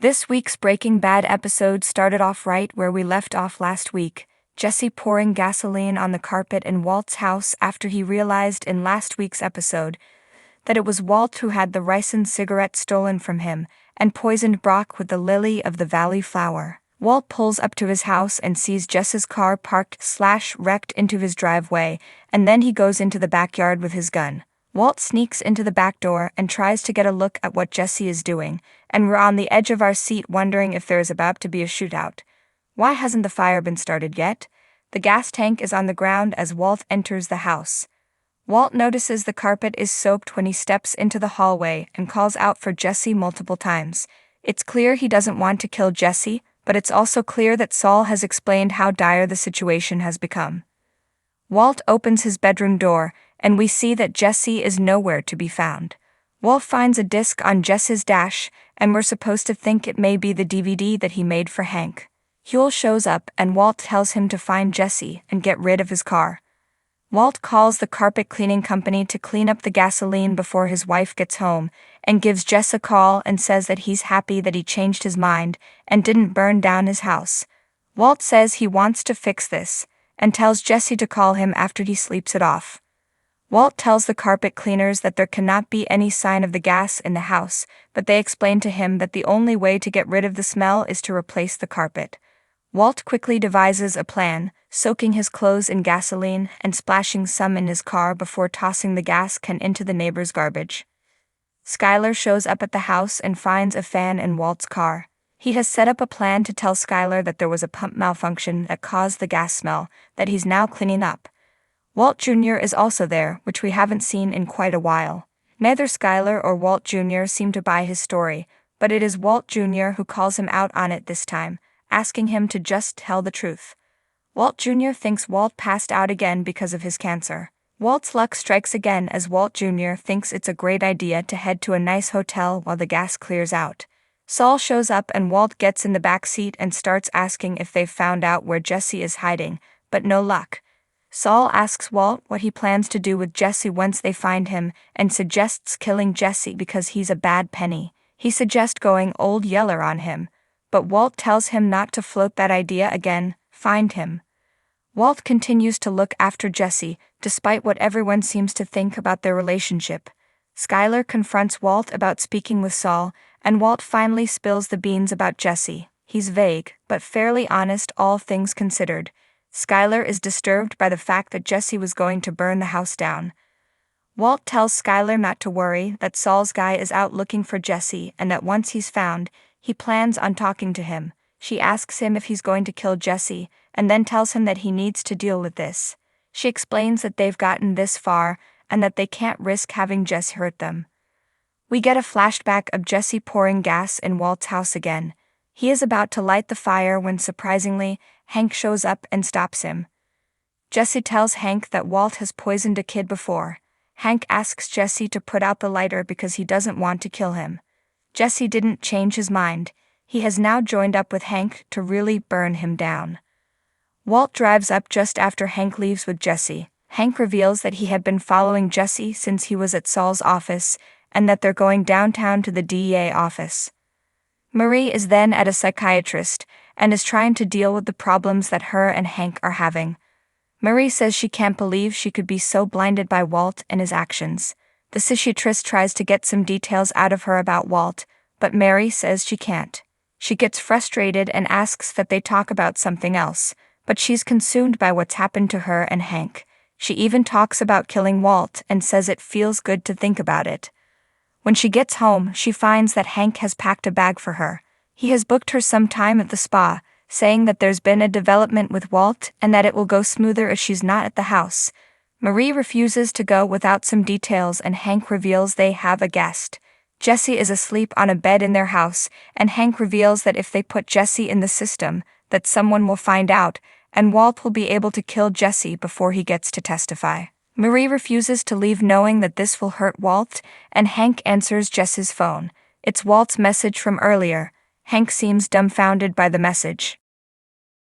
This week's Breaking Bad episode started off right where we left off last week, Jesse pouring gasoline on the carpet in Walt's house after he realized in last week's episode that it was Walt who had the ricin cigarette stolen from him and poisoned Brock with the lily of the valley flower. Walt pulls up to his house and sees Jesse's car parked/wrecked into his driveway, and then he goes into the backyard with his gun. Walt sneaks into the back door and tries to get a look at what Jesse is doing, and we're on the edge of our seat wondering if there is about to be a shootout. Why hasn't the fire been started yet? The gas tank is on the ground as Walt enters the house. Walt notices the carpet is soaked when he steps into the hallway and calls out for Jesse multiple times. It's clear he doesn't want to kill Jesse, but it's also clear that Saul has explained how dire the situation has become. Walt opens his bedroom door, and we see that Jesse is nowhere to be found. Walt finds a disc on Jesse's dash, and we're supposed to think it may be the DVD that he made for Hank. Huel shows up and Walt tells him to find Jesse and get rid of his car. Walt calls the carpet cleaning company to clean up the gasoline before his wife gets home, and gives Jess a call and says that he's happy that he changed his mind and didn't burn down his house. Walt says he wants to fix this, and tells Jesse to call him after he sleeps it off. Walt tells the carpet cleaners that there cannot be any sign of the gas in the house, but they explain to him that the only way to get rid of the smell is to replace the carpet. Walt quickly devises a plan, soaking his clothes in gasoline and splashing some in his car before tossing the gas can into the neighbor's garbage. Skylar shows up at the house and finds a fan in Walt's car. He has set up a plan to tell Skylar that there was a pump malfunction that caused the gas smell that he's now cleaning up. Walt Jr. is also there, which we haven't seen in quite a while. Neither Skylar or Walt Jr. seem to buy his story, but it is Walt Jr. who calls him out on it this time, asking him to just tell the truth. Walt Jr. thinks Walt passed out again because of his cancer. Walt's luck strikes again as Walt Jr. thinks it's a great idea to head to a nice hotel while the gas clears out. Saul shows up and Walt gets in the back seat and starts asking if they've found out where Jesse is hiding, but no luck. Saul asks Walt what he plans to do with Jesse once they find him and suggests killing Jesse because he's a bad penny. He suggests going Old Yeller on him, but Walt tells him not to float that idea again, find him. Walt continues to look after Jesse, despite what everyone seems to think about their relationship. Skylar confronts Walt about speaking with Saul, and Walt finally spills the beans about Jesse. He's vague, but fairly honest all things considered. Skylar is disturbed by the fact that Jesse was going to burn the house down. Walt tells Skylar not to worry, that Saul's guy is out looking for Jesse and that once he's found, he plans on talking to him. She asks him if he's going to kill Jesse, and then tells him that he needs to deal with this. She explains that they've gotten this far, and that they can't risk having Jesse hurt them. We get a flashback of Jesse pouring gas in Walt's house again. He is about to light the fire when, surprisingly, Hank shows up and stops him. Jesse tells Hank that Walt has poisoned a kid before. Hank asks Jesse to put out the lighter because he doesn't want to kill him. Jesse didn't change his mind. He has now joined up with Hank to really burn him down. Walt drives up just after Hank leaves with Jesse. Hank reveals that he had been following Jesse since he was at Saul's office, and that they're going downtown to the DEA office. Marie is then at a psychiatrist, and is trying to deal with the problems that her and Hank are having. Marie says she can't believe she could be so blinded by Walt and his actions. The psychiatrist tries to get some details out of her about Walt, but Mary says she can't. She gets frustrated and asks that they talk about something else, but she's consumed by what's happened to her and Hank. She even talks about killing Walt and says it feels good to think about it. When she gets home, she finds that Hank has packed a bag for her. He has booked her some time at the spa, saying that there's been a development with Walt and that it will go smoother if she's not at the house. Marie refuses to go without some details, and Hank reveals they have a guest. Jesse is asleep on a bed in their house, and Hank reveals that if they put Jesse in the system, that someone will find out, and Walt will be able to kill Jesse before he gets to testify. Marie refuses to leave knowing that this will hurt Walt, and Hank answers Jesse's phone. It's Walt's message from earlier. Hank seems dumbfounded by the message.